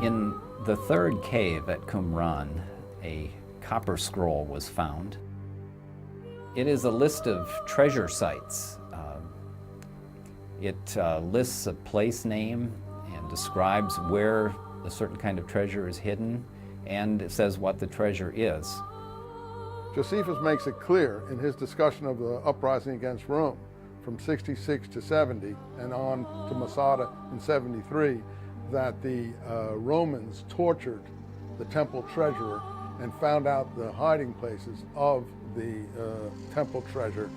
In the third cave at Qumran, a copper scroll was found. It is a list of treasure sites. It lists a place name and describes where a certain kind of treasure is hidden, and it says what the treasure is. Josephus makes it clear in his discussion of the uprising against Rome from 66 to 70 and on to Masada in 73 that the Romans tortured the temple treasurer and found out the hiding places of the temple treasure.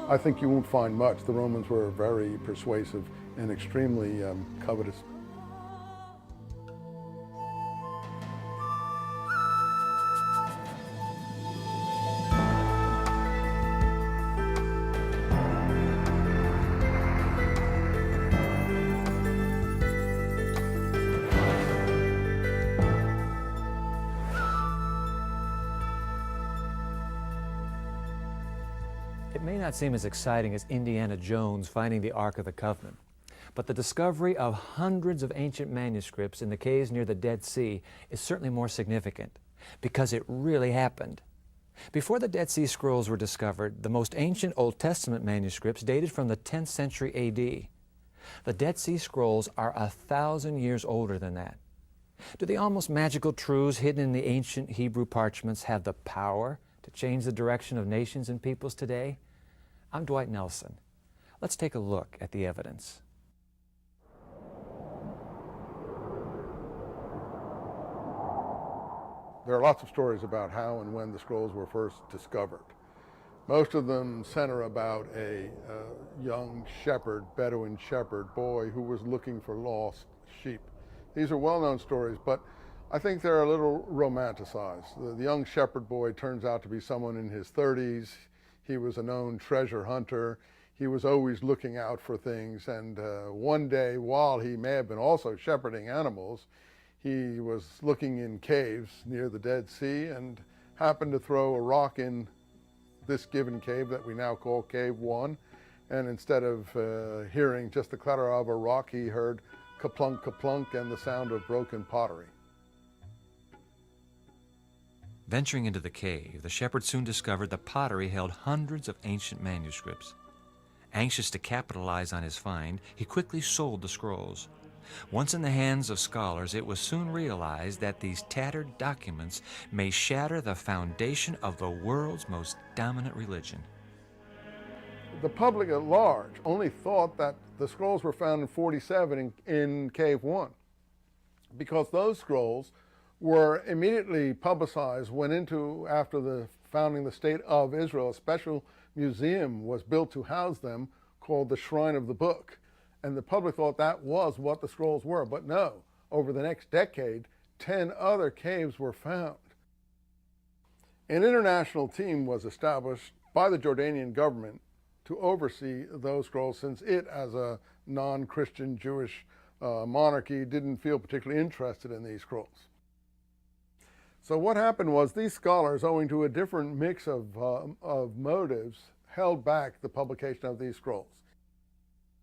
I think you won't find much. The Romans were very persuasive and extremely covetous. It may not seem as exciting as Indiana Jones finding the Ark of the Covenant, but the discovery of hundreds of ancient manuscripts in the caves near the Dead Sea is certainly more significant, because it really happened. Before the Dead Sea Scrolls were discovered, the most ancient Old Testament manuscripts dated from the 10th century A.D. The Dead Sea Scrolls are 1,000 years older than that. Do the almost magical truths hidden in the ancient Hebrew parchments have the power to change the direction of nations and peoples today? I'm Dwight Nelson. Let's take a look at the evidence. There are lots of stories about how and when the scrolls were first discovered. Most of them center about a young shepherd, Bedouin shepherd boy who was looking for lost sheep. These are well-known stories, but I think they're a little romanticized. The young shepherd boy turns out to be someone in his 30s. He was a known treasure hunter. He was always looking out for things, and one day, while he may have been also shepherding animals, he was looking in caves near the Dead Sea and happened to throw a rock in this given cave that we now call Cave 1. And instead of hearing just the clatter of a rock, he heard kaplunk, kaplunk, and the sound of broken pottery. Venturing into the cave, the shepherd soon discovered the pottery held hundreds of ancient manuscripts. Anxious to capitalize on his find, he quickly sold the scrolls. Once in the hands of scholars, it was soon realized that these tattered documents may shatter the foundation of the world's most dominant religion. The public at large only thought that the scrolls were found in 47 in Cave 1, because those scrolls were immediately publicized, went into, after the founding the State of Israel, a special museum was built to house them called the Shrine of the Book. And the public thought that was what the scrolls were. But no, over the next decade, 10 other caves were found. An international team was established by the Jordanian government to oversee those scrolls, since it, as a non-Christian Jewish monarchy, didn't feel particularly interested in these scrolls. So what happened was these scholars, owing to a different mix of motives, held back the publication of these scrolls.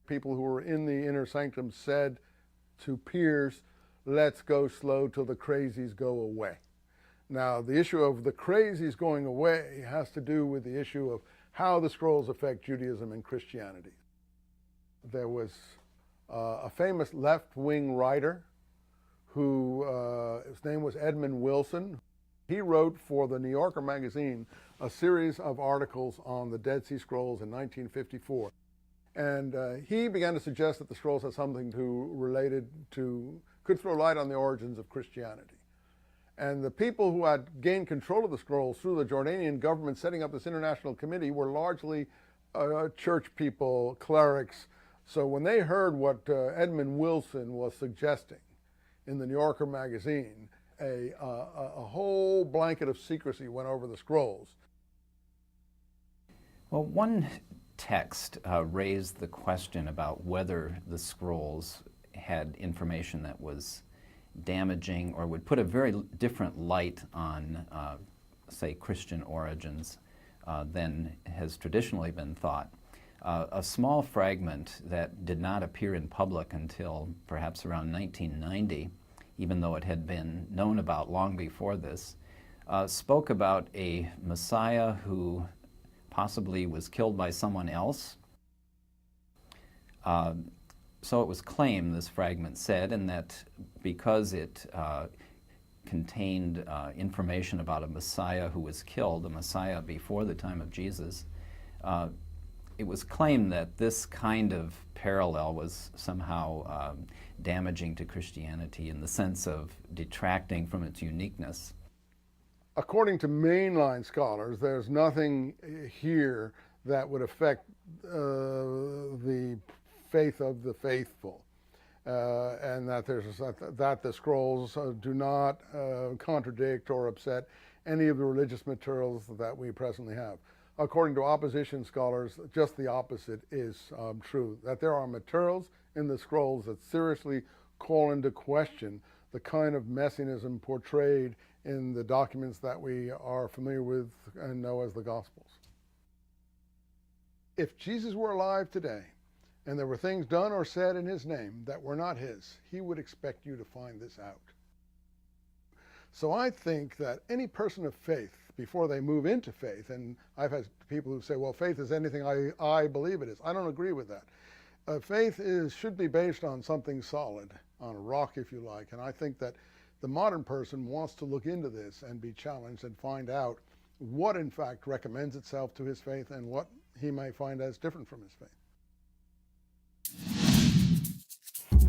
People who were in the inner sanctum said to peers, "Let's go slow till the crazies go away." Now, the issue of the crazies going away has to do with the issue of how the scrolls affect Judaism and Christianity. There was a famous left-wing writer who, his name was Edmund Wilson. He wrote for the New Yorker magazine a series of articles on the Dead Sea Scrolls in 1954. And he began to suggest that the scrolls had something could throw light on the origins of Christianity. And the people who had gained control of the scrolls through the Jordanian government setting up this international committee were largely church people, clerics. So when they heard what Edmund Wilson was suggesting in the New Yorker magazine, a whole blanket of secrecy went over the scrolls. Well, one text raised the question about whether the scrolls had information that was damaging or would put a very different light on, say, Christian origins than has traditionally been thought. A small fragment that did not appear in public until perhaps around 1990 even though it had been known about long before this, spoke about a Messiah who possibly was killed by someone else. So it was claimed, this fragment said, and that because it contained information about a Messiah who was killed, a Messiah before the time of Jesus, it was claimed that this kind of parallel was somehow damaging to Christianity in the sense of detracting from its uniqueness. According to mainline scholars, there's nothing here that would affect the faith of the faithful, and that the scrolls do not contradict or upset any of the religious materials that we presently have. According to opposition scholars, just the opposite is true, that there are materials in the scrolls that seriously call into question the kind of messianism portrayed in the documents that we are familiar with and know as the Gospels. If Jesus were alive today, and there were things done or said in his name that were not his, he would expect you to find this out. So I think that any person of faith, before they move into faith, and I've had people who say, well, faith is anything I believe it is. I don't agree with that. Faith should be based on something solid, on a rock, if you like, and I think that the modern person wants to look into this and be challenged and find out what in fact recommends itself to his faith and what he may find as different from his faith.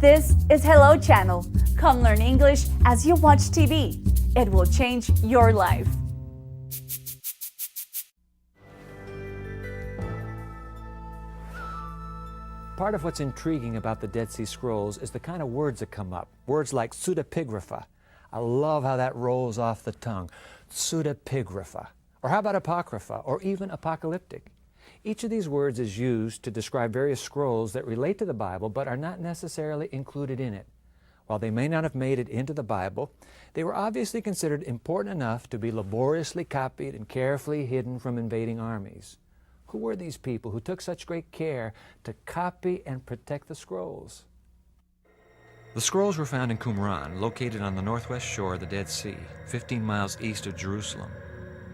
This is Hello Channel. Come learn English as you watch TV. It will change your life. Part of what's intriguing about the Dead Sea Scrolls is the kind of words that come up. Words like pseudepigrapha. I love how that rolls off the tongue. Pseudepigrapha. Or how about apocrypha, or even apocalyptic? Each of these words is used to describe various scrolls that relate to the Bible but are not necessarily included in it. While they may not have made it into the Bible, they were obviously considered important enough to be laboriously copied and carefully hidden from invading armies. Who were these people who took such great care to copy and protect the scrolls? The scrolls were found in Qumran, located on the northwest shore of the Dead Sea, 15 miles east of Jerusalem.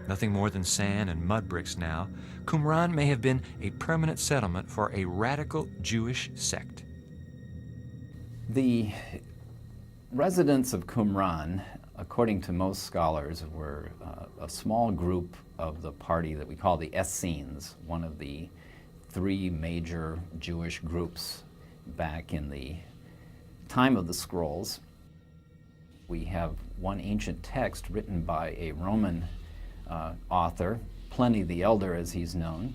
Nothing more than sand and mud bricks now, Qumran may have been a permanent settlement for a radical Jewish sect. The residents of Qumran, according to most scholars, were a small group of the party that we call the Essenes, one of the three major Jewish groups back in the time of the scrolls. We have one ancient text written by a Roman author, Pliny the Elder as he's known,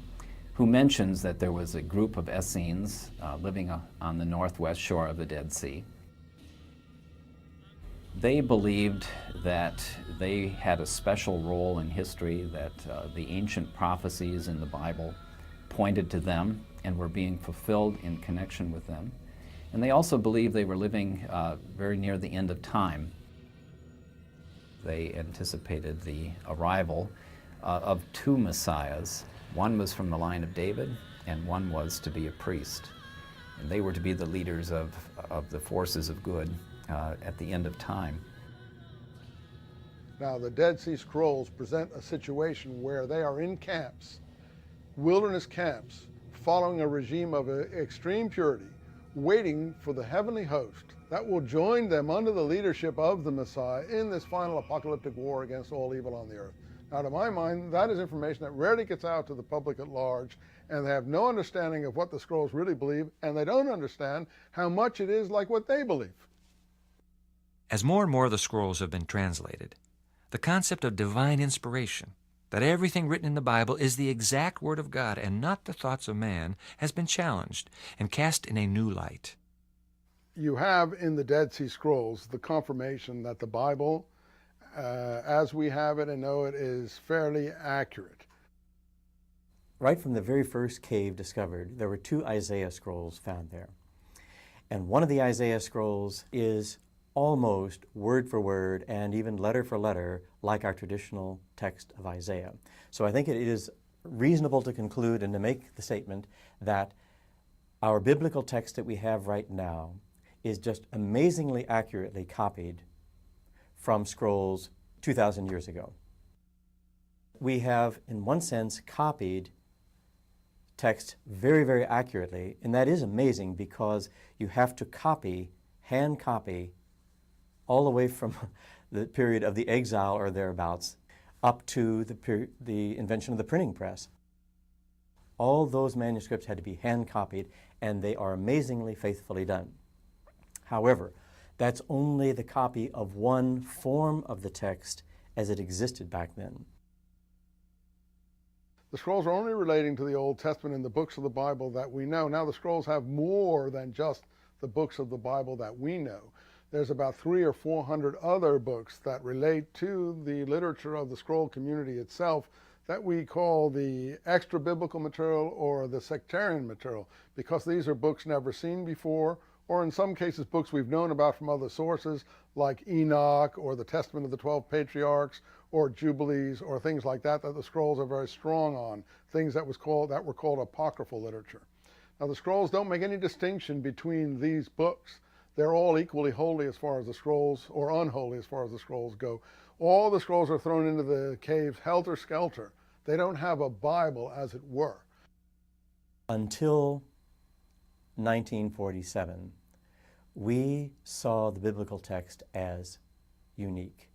who mentions that there was a group of Essenes living on the northwest shore of the Dead Sea. They believed that they had a special role in history, that the ancient prophecies in the Bible pointed to them and were being fulfilled in connection with them. And they also believed they were living very near the end of time. They anticipated the arrival of two messiahs. One was from the line of David, and one was to be a priest. And they were to be the leaders of the forces of good at the end of time. Now, the Dead Sea Scrolls present a situation where they are in camps, wilderness camps, following a regime of extreme purity, waiting for the heavenly host that will join them under the leadership of the Messiah in this final apocalyptic war against all evil on the earth. Now, to my mind, that is information that rarely gets out to the public at large, and they have no understanding of what the scrolls really believe, and they don't understand how much it is like what they believe. As more and more of the scrolls have been translated, the concept of divine inspiration, that everything written in the Bible is the exact Word of God and not the thoughts of man, has been challenged and cast in a new light. You have in the Dead Sea Scrolls the confirmation that the Bible, as we have it and know it, is fairly accurate. Right from the very first cave discovered, there were 2 Isaiah scrolls found there. And one of the Isaiah scrolls is almost word for word and even letter for letter like our traditional text of Isaiah. So I think it is reasonable to conclude and to make the statement that our biblical text that we have right now is just amazingly accurately copied from scrolls 2,000 years ago. We have, in one sense, copied text very, very accurately, and that is amazing because you have to copy, hand copy, all the way from the period of the exile or thereabouts up to the invention of the printing press. All those manuscripts had to be hand copied, and they are amazingly faithfully done. However, that's only the copy of one form of the text as it existed back then. The scrolls are only relating to the Old Testament and the books of the Bible that we know. Now the scrolls have more than just the books of the Bible that we know. There's about 300 or 400 other books that relate to the literature of the scroll community itself that we call the extra biblical material or the sectarian material, because these are books never seen before, or in some cases books we've known about from other sources like Enoch or the Testament of the 12 Patriarchs or Jubilees or things like that that the scrolls are very strong on, things that were called apocryphal literature. Now the scrolls don't make any distinction between these books. They're all equally holy as far as the scrolls, or unholy as far as the scrolls go. All the scrolls are thrown into the caves helter-skelter. They don't have a Bible, as it were. Until 1947, we saw the biblical text as unique,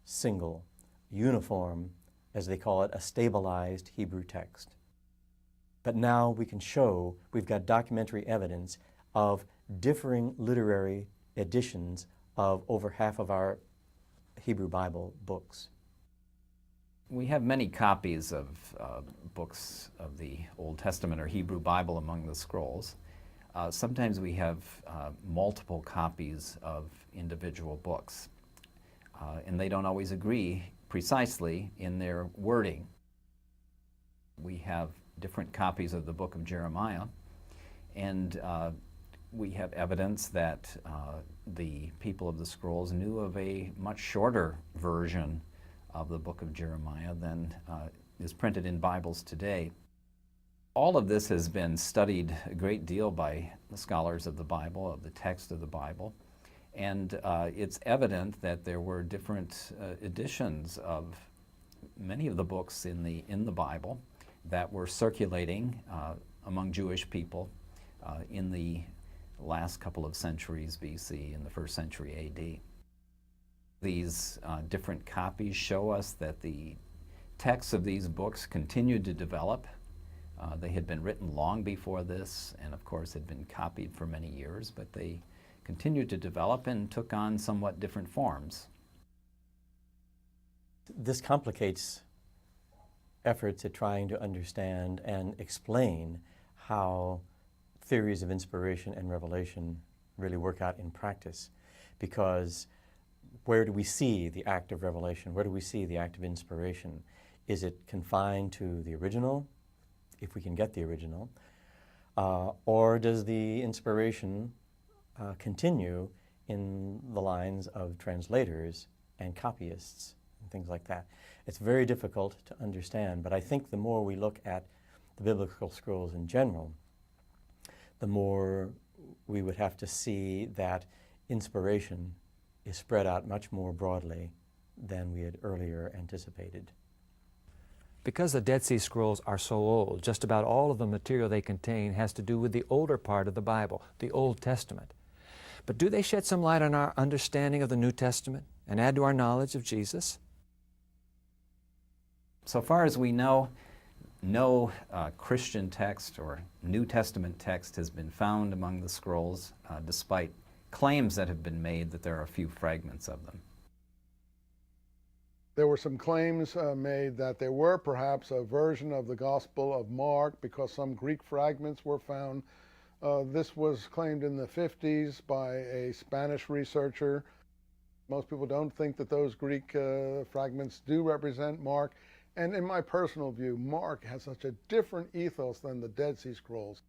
single, uniform, as they call it, a stabilized Hebrew text. But now we can show, we've got documentary evidence of differing literary editions of over half of our Hebrew Bible books. We have many copies of books of the Old Testament or Hebrew Bible among the scrolls. Sometimes we have multiple copies of individual books, and they don't always agree precisely in their wording. We have different copies of the book of Jeremiah, and we have evidence that the people of the scrolls knew of a much shorter version of the book of Jeremiah than is printed in Bibles today. All of this has been studied a great deal by the scholars of the Bible, of the text of the Bible, and it's evident that there were different editions of many of the books in the Bible that were circulating among Jewish people in the last couple of centuries BC, in the 1st century AD. These different copies show us that the texts of these books continued to develop. They had been written long before this, and of course had been copied for many years, but they continued to develop and took on somewhat different forms. This complicates efforts at trying to understand and explain how theories of inspiration and revelation really work out in practice, because where do we see the act of revelation? Where do we see the act of inspiration? Is it confined to the original, if we can get the original, or does the inspiration continue in the lines of translators and copyists and things like that? It's very difficult to understand, but I think the more we look at the biblical scrolls in general, the more we would have to see that inspiration is spread out much more broadly than we had earlier anticipated. Because the Dead Sea Scrolls are so old, just about all of the material they contain has to do with the older part of the Bible, the Old Testament. But do they shed some light on our understanding of the New Testament and add to our knowledge of Jesus? So far as we know, no Christian text or New Testament text has been found among the scrolls, despite claims that have been made that there are a few fragments of them. There were some claims made that there were perhaps a version of the Gospel of Mark because some Greek fragments were found. This was claimed in the 50s by a Spanish researcher. Most people don't think that those Greek fragments do represent Mark. And in my personal view, Mark has such a different ethos than the Dead Sea Scrolls.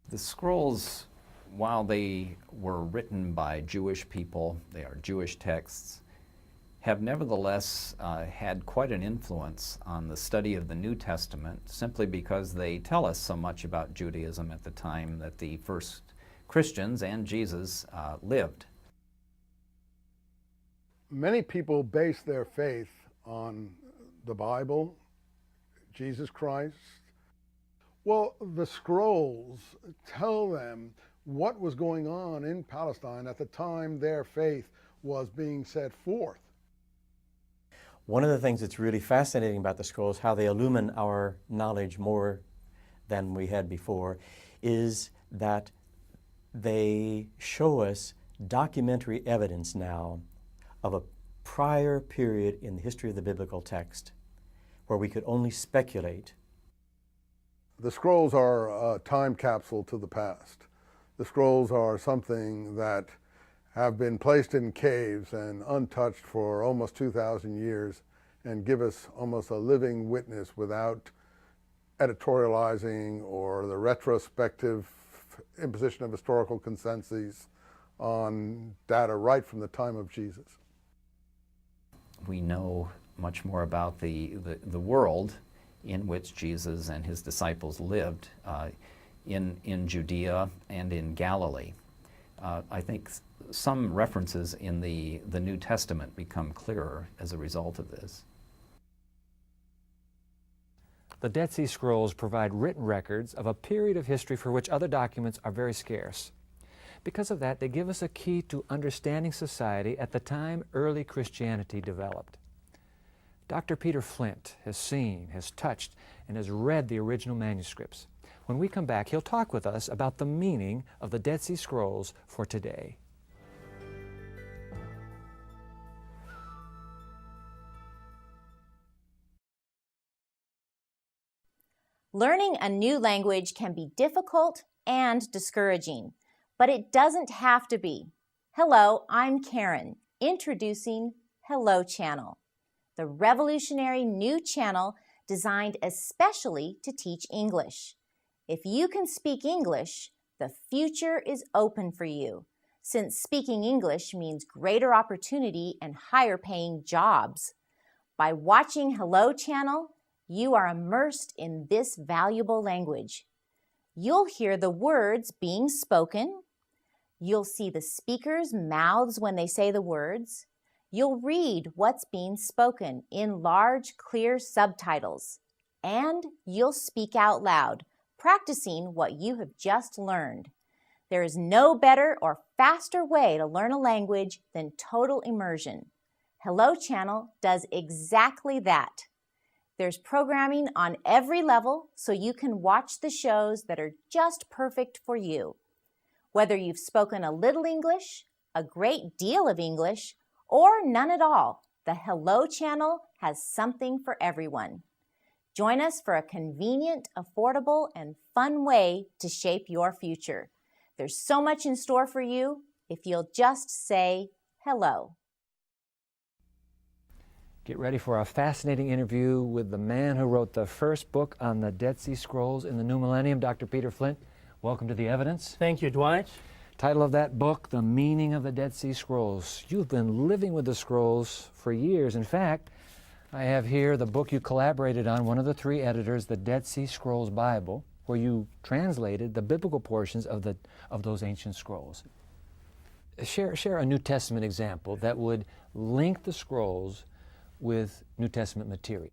The scrolls, while they were written by Jewish people, they are Jewish texts, have nevertheless had quite an influence on the study of the New Testament, simply because they tell us so much about Judaism at the time that the first Christians and Jesus lived. Many people base their faith on the Bible, Jesus Christ. Well, the scrolls tell them what was going on in Palestine at the time their faith was being set forth. One of the things that's really fascinating about the scrolls, how they illumine our knowledge more than we had before, is that they show us documentary evidence now of a prior period in the history of the biblical text where we could only speculate. The scrolls are a time capsule to the past. The scrolls are something that have been placed in caves and untouched for almost 2,000 years and give us almost a living witness without editorializing or the retrospective imposition of historical consensus on data right from the time of Jesus. We know much more about the world in which Jesus and his disciples lived in Judea and in Galilee. I think some references in the New Testament become clearer as a result of this. The Dead Sea Scrolls provide written records of a period of history for which other documents are very scarce. Because of that, they give us a key to understanding society at the time early Christianity developed. Dr. Peter Flint has seen, has touched, and has read the original manuscripts. When we come back, he'll talk with us about the meaning of the Dead Sea Scrolls for today. Learning a new language can be difficult and discouraging, but it doesn't have to be. Hello, I'm Karen, introducing Hello Channel, the revolutionary new channel designed especially to teach English. If you can speak English, the future is open for you, since speaking English means greater opportunity and higher paying jobs. By watching Hello Channel, you are immersed in this valuable language. You'll hear the words being spoken. You'll see the speakers' mouths when they say the words. You'll read what's being spoken in large, clear subtitles. And you'll speak out loud, practicing what you have just learned. There is no better or faster way to learn a language than total immersion. Hello Channel does exactly that. There's programming on every level so you can watch the shows that are just perfect for you. Whether you've spoken a little English, a great deal of English, or none at all, the Hello Channel has something for everyone. Join us for a convenient, affordable, and fun way to shape your future. There's so much in store for you if you'll just say hello. Get ready for a fascinating interview with the man who wrote the first book on the Dead Sea Scrolls in the new millennium, Dr. Peter Flint. Welcome to The Evidence. Thank you, Dwight. Title of that book, The Meaning of the Dead Sea Scrolls. You've been living with the scrolls for years. In fact, I have here the book you collaborated on, one of the three editors, the Dead Sea Scrolls Bible, where you translated the biblical portions of those ancient scrolls. Share a New Testament example that would link the scrolls with New Testament material.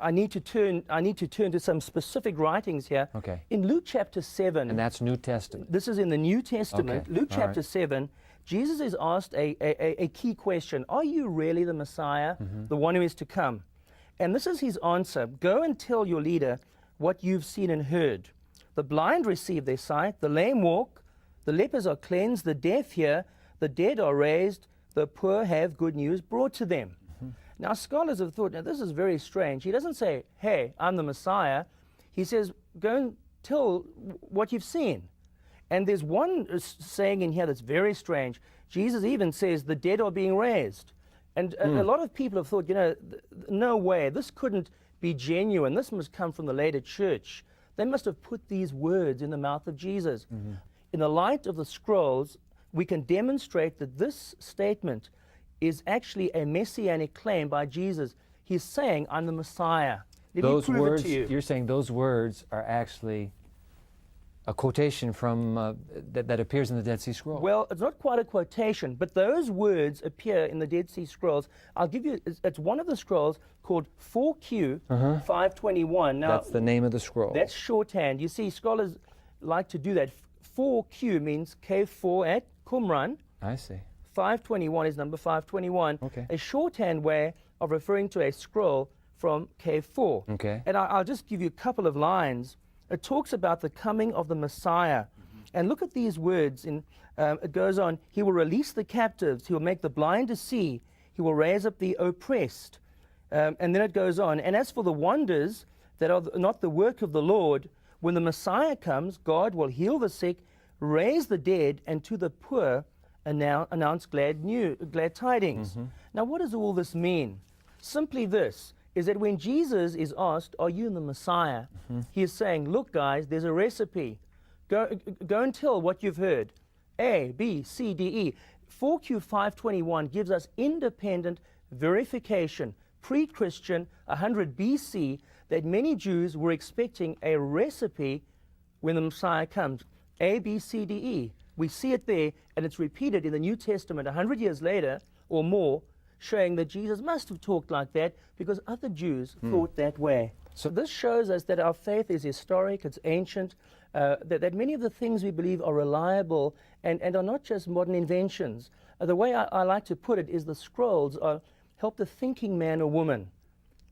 I need to turn to some specific writings here. Okay. In Luke chapter 7. And that's New Testament. This is in the New Testament. Okay. Luke All chapter right. 7. Jesus is asked a key question. Are you really the Messiah, the one who is to come? And this is his answer. Go and tell your leader what you've seen and heard. The blind receive their sight, the lame walk, the lepers are cleansed, the deaf hear, the dead are raised, the poor have good news brought to them. Now, scholars have thought, now this is very strange. He doesn't say, hey, I'm the Messiah. He says, go and tell what you've seen. And there's one saying in here that's very strange. Jesus even says the dead are being raised. And a lot of people have thought, no way, this couldn't be genuine. This must come from the later church. They must have put these words in the mouth of Jesus. In the light of the scrolls, we can demonstrate that this statement is actually a messianic claim by Jesus. He's saying, I'm the Messiah. Let me prove it to you. You're saying those words are actually a quotation from that appears in the Dead Sea Scrolls. Well, it's not quite a quotation, but those words appear in the Dead Sea Scrolls. I'll give you, it's one of the scrolls called 4Q 521. Now, that's the name of the scroll. that's shorthand. You see, scholars like to do that. 4Q means K4 at Qumran. I see. 521 is number 521. Okay. A shorthand way of referring to a scroll from K4. Okay. And I'll just give you a couple of lines. It talks about the coming of the Messiah. And look at these words. It goes on, he will release the captives, he will make the blind to see, he will raise up the oppressed. And then it goes on, and as for the wonders that are not the work of the Lord, when the Messiah comes, God will heal the sick, raise the dead, and to the poor announce glad tidings. Now, what does all this mean? Simply this, is that when Jesus is asked, are you the Messiah? He is saying, look guys, there's a recipe. Go and tell what you've heard. A, B, C, D, E. 4Q 521 gives us independent verification, pre-Christian, 100 BC, that many Jews were expecting a recipe when the Messiah comes. A, B, C, D, E. We see it there, and it's repeated in the New Testament 100 years later or more, showing that Jesus must have talked like that because other Jews thought that way. So this shows us that our faith is historic, it's ancient, that many of the things we believe are reliable and are not just modern inventions. The way I like to put it is the scrolls help the thinking man or woman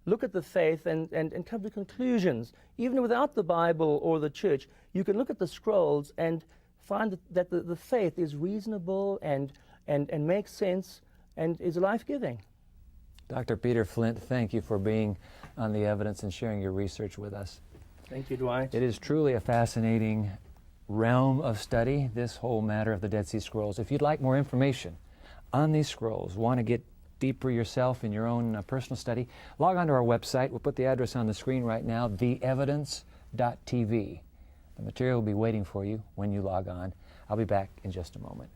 look at the faith and come to conclusions. Even without the Bible or the church, you can look at the scrolls and find that the faith is reasonable and makes sense and is life-giving. Dr. Peter Flint, thank you for being on The Evidence and sharing your research with us. Thank you, Dwight. It is truly a fascinating realm of study, this whole matter of the Dead Sea Scrolls. If you'd like more information on these scrolls, want to get deeper yourself in your own personal study, log on to our website. We'll put the address on the screen right now, theevidence.tv. The material will be waiting for you when you log on. I'll be back in just a moment.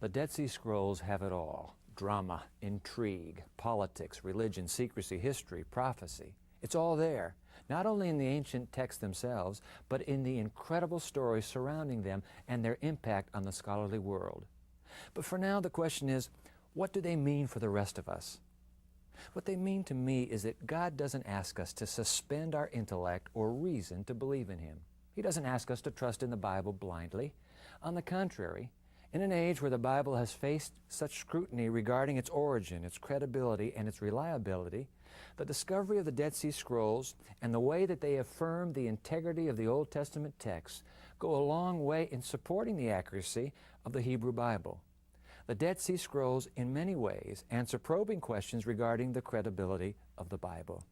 The Dead Sea Scrolls have it all. Drama, intrigue, politics, religion, secrecy, history, prophecy. It's all there, not only in the ancient texts themselves, but in the incredible stories surrounding them and their impact on the scholarly world. But for now, the question is, what do they mean for the rest of us? What they mean to me is that God doesn't ask us to suspend our intellect or reason to believe in Him. He doesn't ask us to trust in the Bible blindly. On the contrary, in an age where the Bible has faced such scrutiny regarding its origin, its credibility, and its reliability, the discovery of the Dead Sea Scrolls and the way that they affirm the integrity of the Old Testament texts go a long way in supporting the accuracy of the Hebrew Bible. The Dead Sea Scrolls, in many ways, answer probing questions regarding the credibility of the Bible.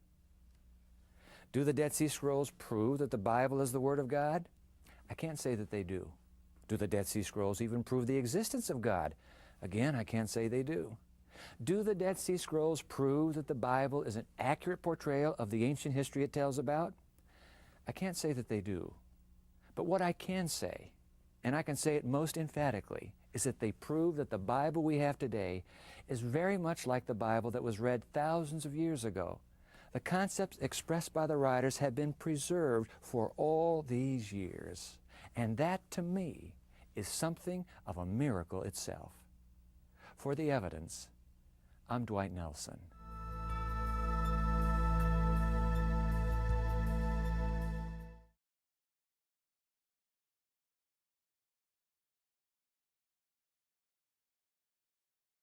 Do the Dead Sea Scrolls prove that the Bible is the Word of God? I can't say that they do. Do the Dead Sea Scrolls even prove the existence of God? Again, I can't say they do. Do the Dead Sea Scrolls prove that the Bible is an accurate portrayal of the ancient history it tells about? I can't say that they do. But what I can say, and I can say it most emphatically, is that they prove that the Bible we have today is very much like the Bible that was read thousands of years ago. The concepts expressed by the writers have been preserved for all these years. And that, to me, is something of a miracle itself. For The Evidence, I'm Dwight Nelson.